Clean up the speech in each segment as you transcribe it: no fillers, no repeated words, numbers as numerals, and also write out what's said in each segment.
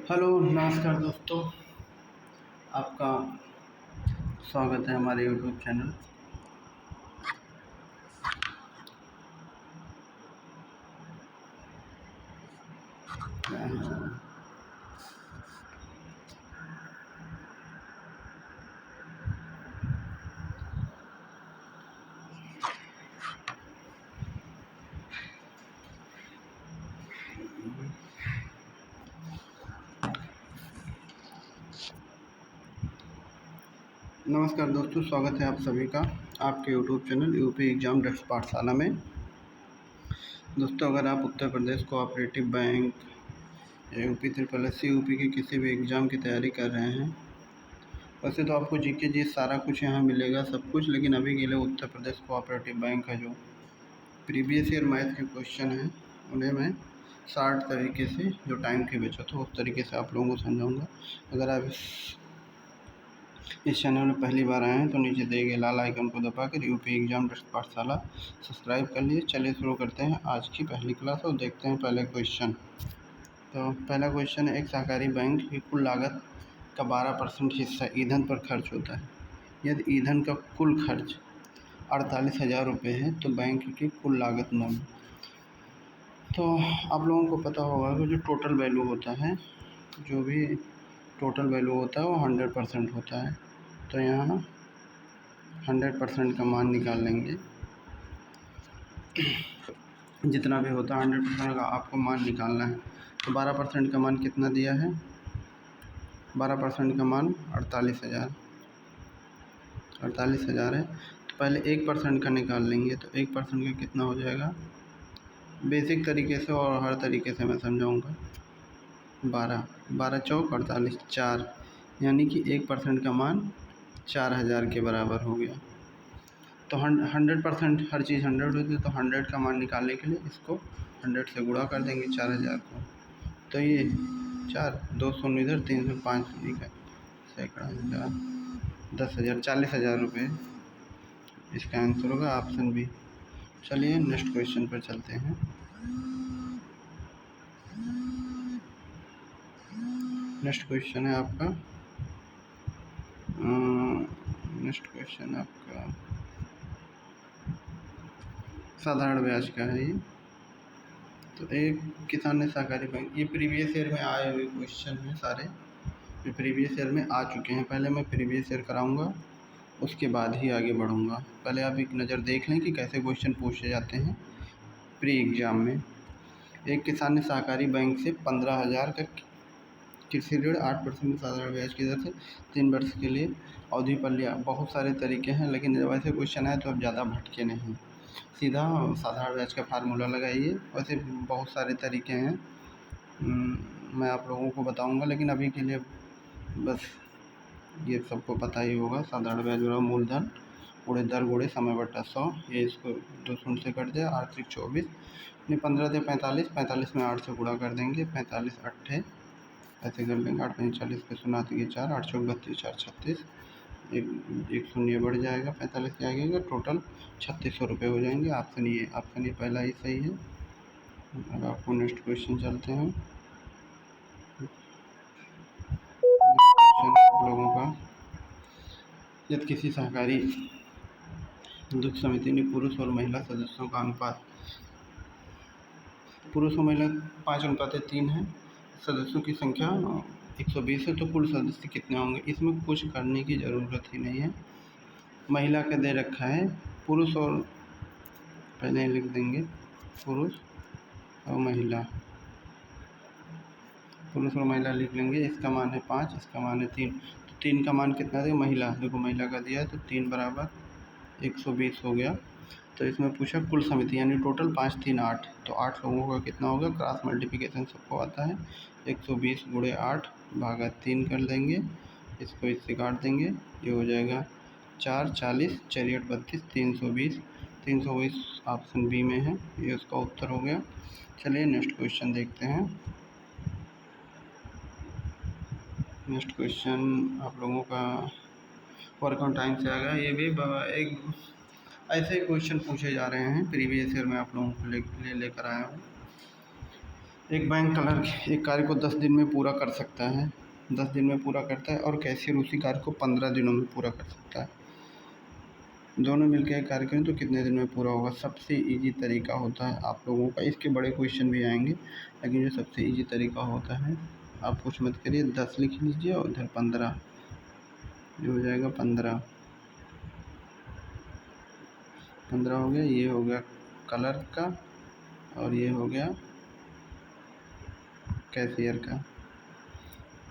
Hello, नमस्कार दोस्तों। आपका स्वागत है हमारे यूट्यूब चैनल। नमस्कार दोस्तों, स्वागत है आप सभी का आपके YouTube channel UP exam desk Pathshala में। दोस्तों, अगर आप Uttar Pradesh cooperative bank, UP triple S C, UP के किसी भी एग्ज़ाम की तैयारी कर रहे हैं, वैसे तो आपको जीके जी सारा कुछ यहाँ मिलेगा सब कुछ, लेकिन अभी के लिए उत्तर प्रदेश कोऑपरेटिव बैंक का जो प्रीवियस ईयर मैथ के क्वेश्चन हैं उन्हें मैं शार्ट तरीके से, जो टाइम की बचत हो उस तरीके से आप लोगों को समझाऊँगा। अगर आप इस चैनल में पहली बार आए हैं तो नीचे दिए गए लाल आइकन को दबाकर यूपी एग्ज़ाम डेस्क पाठशाला सब्सक्राइब कर लीजिए। चलिए शुरू करते हैं आज की पहली क्लास और देखते हैं पहले क्वेश्चन। तो पहला क्वेश्चन है, एक सहकारी बैंक की कुल लागत का 12% हिस्सा ईंधन पर खर्च होता है। यदि ईंधन का कुल खर्च 48,000 रुपये है तो बैंक की कुल लागत मूल्य। तो आप लोगों को पता होगा कि जो टोटल वैल्यू होता है, जो भी टोटल वैल्यू होता है वो 100% होता है। तो यहाँ 100% का मान निकाल लेंगे। जितना भी होता है 100% का आपको मान निकालना है। तो 12% का मान कितना दिया है? 12% का मान 48,000 है। तो पहले 1% का निकाल लेंगे। तो 1% का कितना हो जाएगा? बेसिक तरीके से और हर तरीके से मैं समझाऊँगा। 12 चौक 48, 4, यानी कि 1% का मान 4,000 के बराबर हो गया। तो 100% हर चीज़ 100 होती है, तो 100 का मान निकालने के लिए इसको 100 से गुणा कर देंगे 4,000 को। तो ये 4, 2 शून्य इधर, 3 से 5 का सैकड़ा, 10,000, 40,000 रुपये इसका आंसर होगा ऑप्शन बी। चलिए नेक्स्ट क्वेश्चन पर चलते हैं। नेक्स्ट क्वेश्चन है आपका साधारण ब्याज का है ये। तो एक किसान ने सहकारी बैंक, ये प्रीवियस ईयर में आए हुए क्वेश्चन हैं सारे, ये प्रीवियस ईयर में आ चुके हैं। पहले मैं प्रीवियस ईयर कराऊंगा, उसके बाद ही आगे बढ़ूंगा। पहले आप एक नज़र देख लें कि कैसे क्वेश्चन पूछे जाते हैं प्री एग्ज़ाम में। एक किसान ने सहकारी बैंक से 15,000 का कृषि ऋण 8% साधारण ब्याज की दर से 3 वर्ष के लिए अवधि पर लिया। बहुत सारे तरीके हैं, लेकिन जब ऐसे क्वेश्चन आए तो आप ज़्यादा भटके नहीं, सीधा साधारण ब्याज का फार्मूला लगाइए। वैसे बहुत सारे तरीके हैं, मैं आप लोगों को बताऊंगा, लेकिन अभी के लिए बस ये सबको पता ही होगा। साधारण ब्याज बराबर मूलधन गुणे दर गुणे समय बटा 100, ये इसको 2 शून्य से कट जाए, 8 3 24, 15 से 45, 45 में 8 से गुणा कर देंगे, 45 8 ऐसे कर लेंगे, 8 5 40 पे 0 आती है 4, 8 चौक 32, 4 36, एक शून्य बढ़ जाएगा, 45 के आगे टोटल 3600 रुपये हो जाएंगे। ऑप्शन ये पहला ही सही है। अब आपको नेक्स्ट क्वेश्चन चलते हैं। क्वेश्चन आप लोगों का, यदि किसी सहकारी दुग्ध समिति ने पुरुष और महिला सदस्यों का अनुपात, पुरुष और महिला 5:3 है, सदस्यों की संख्या 120 है, तो कुल सदस्य कितने होंगे? इसमें कुछ करने की ज़रूरत ही नहीं है। महिला का दे रखा है, पुरुष और, पहले लिख देंगे पुरुष और महिला, पुरुष और महिला लिख लेंगे। इसका मान है 5, इसका मान है 3, तो 3 का मान कितना देगा? महिला, देखो महिला का दिया है, तो 3 बराबर 120 हो गया। तो इसमें पूछा कुल समिति, यानी टोटल 5 3 8, तो 8 लोगों का कितना होगा? क्रॉस मल्टीप्लिकेशन सबको आता है, 120 गुणे 8 भागा 3 कर देंगे, इसको इससे काट देंगे, ये हो जाएगा 4 40, 4 8 32, 320, 320 ऑप्शन बी में है, ये उसका उत्तर हो गया। चलिए नेक्स्ट क्वेश्चन देखते हैं। नेक्स्ट क्वेश्चन आप लोगों का वर्क ऑन टाइम से आ गया। ये भी एक ऐसे क्वेश्चन पूछे जा रहे हैं प्रीवियस ईयर में, आप लोगों को लेकर आया हूँ। एक बैंक क्लर्क एक कार्य को 10 दिन में पूरा कर सकता है, 10 दिन में पूरा करता है, और कैशियर उसी कार्य को 15 दिनों में पूरा कर सकता है। दोनों मिलकर एक कार्य करें तो कितने दिन में पूरा होगा? सबसे ईजी तरीका होता है आप लोगों का, इसके बड़े क्वेश्चन भी आएंगे, लेकिन जो सबसे ईजी तरीका होता है, आप कुछ मत करिए, 10 लिख लीजिए और इधर 15, ये हो जाएगा 15 हो गया। ये हो गया क्लर्क का, और ये हो गया कैशियर का।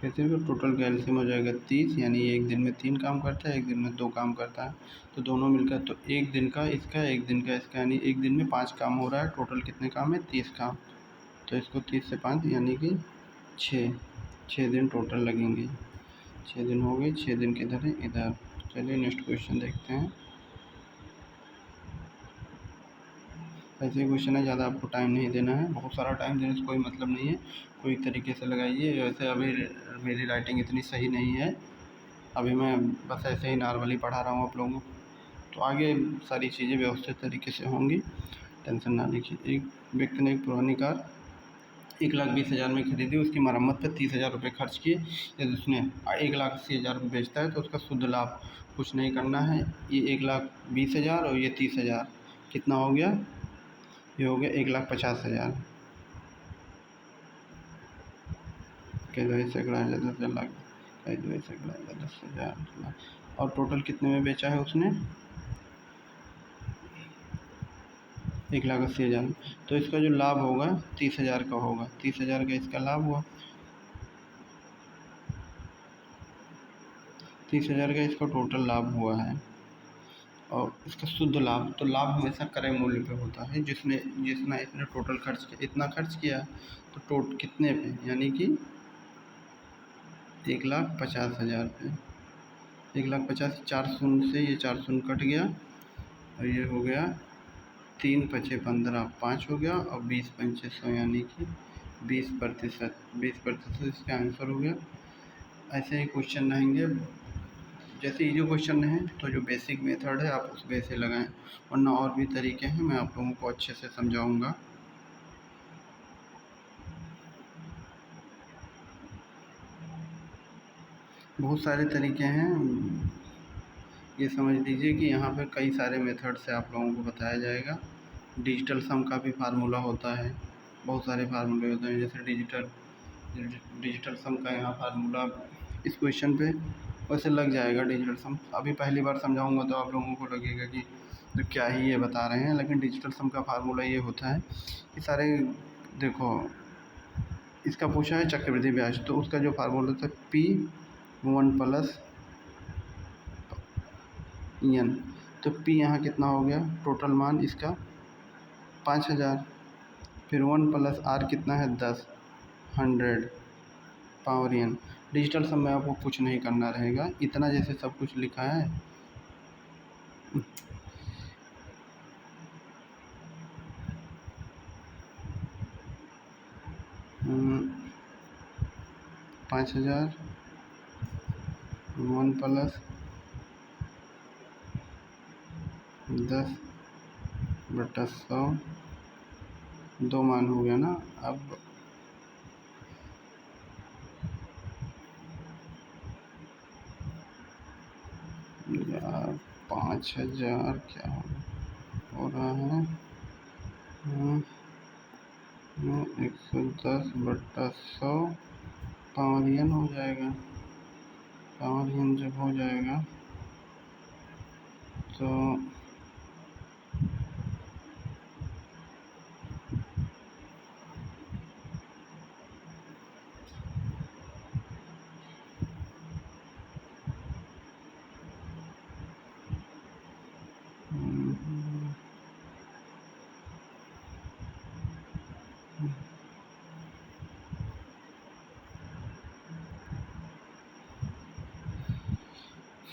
कैशियर का टोटल कैल्शियम हो जाएगा 30, यानी एक दिन में 3 काम करता है, एक दिन में 2 काम करता है, तो दोनों मिलकर तो एक दिन का इसका, एक दिन का इसका, यानी एक दिन में 5 काम हो रहा है। टोटल कितने काम है? 30 काम। तो इसको 30 से 5 यानी कि 6 दिन टोटल लगेंगे। 6 दिन हो गए, 6 दिन किधर है? इधर। चलिए नेक्स्ट क्वेश्चन देखते हैं। ऐसे क्वेश्चन है, ज़्यादा आपको टाइम नहीं देना है, बहुत सारा टाइम देने से कोई मतलब नहीं है, कोई तरीके से लगाइए। वैसे अभी मेरी राइटिंग इतनी सही नहीं है, अभी मैं बस ऐसे ही नॉर्मली पढ़ा रहा हूँ आप लोगों को, तो आगे सारी चीज़ें व्यवस्थित तरीके से होंगी, टेंशन ना लीजिए। एक व्यक्ति ने एक पुरानी कार 1,20,000 में खरीदी, उसकी मरम्मत पर 30,000 रुपये खर्च किए। यदि उसने 1,80,000 रुपये बेचता है तो उसका शुद्ध लाभ, कुछ नहीं करना है, ये 1,20,000 और ये 30,000 कितना हो गया? ये हो गया 1,50,000 के दो सैकड़ा 10 लाख, 10,000, और टोटल कितने में बेचा है उसने? 1,80,000। तो इसका जो लाभ होगा 30,000 का होगा, 30,000 का इसका लाभ हुआ, 30,000 का इसका टोटल लाभ हुआ है, और इसका शुद्ध लाभ, तो लाभ हमेशा क्रय मूल्य पे होता है, जिसने इसने टोटल खर्च किया, इतना खर्च किया, तो कितने पे, यानी कि 1,50,000 पे। 1,50,000, 4 शून्य से ये 4 शून्य कट गया, और ये हो गया 3 पचे 15, 5 हो गया, और 20 पंचे 100, यानी कि 20%, 20% इसका आंसर हो गया। ऐसे ही क्वेश्चन रहेंगे, जैसे ये जो क्वेश्चन है तो जो बेसिक मेथड है आप उस वे से लगाएं, वरना और भी तरीके हैं, मैं आप लोगों को अच्छे से समझाऊंगा। बहुत सारे तरीके हैं, ये समझ लीजिए कि यहाँ पे कई सारे मेथड से आप लोगों को बताया जाएगा। डिजिटल सम का भी फार्मूला होता है, बहुत सारे फार्मूले होते हैं, जैसे डिजिटल सम का यहाँ फार्मूला इस क्वेश्चन पे वैसे लग जाएगा। डिजिटल सम अभी पहली बार समझाऊंगा तो आप लोगों को लगेगा कि तो क्या ही ये बता रहे हैं, लेकिन डिजिटल सम का फार्मूला ये होता है कि सारे, देखो इसका पूछा है चक्रवृद्धि ब्याज, तो उसका जो फार्मूला होता है P1 प्लस एन, तो P यहाँ कितना हो गया? टोटल मान इसका 5,000, फिर 1 प्लस आर कितना है? 10, 100 पावर एन। डिजिटल सम में आपको कुछ नहीं करना रहेगा, इतना जैसे सब कुछ लिखा है, 5,000, 1 प्लस 10/100, 2 मान हो गया ना। अब 5,000 क्या हो रहा है? 110/100 पावर एन हो जाएगा। पावर एन जब हो जाएगा तो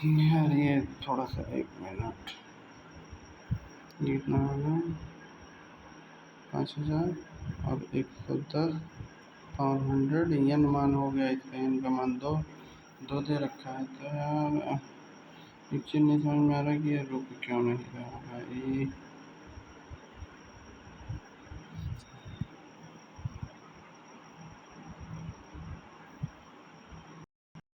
यार ये थोड़ा सा, 1 मिनट, ये कितना होगा? 5,000 और 110 पावर 100, एन मान हो गया, इसका एन का मान 2 दे रखा है। तो यार एक चीज़ नहीं समझ में आ रहा कि ये रुक क्यों नहीं रहा है।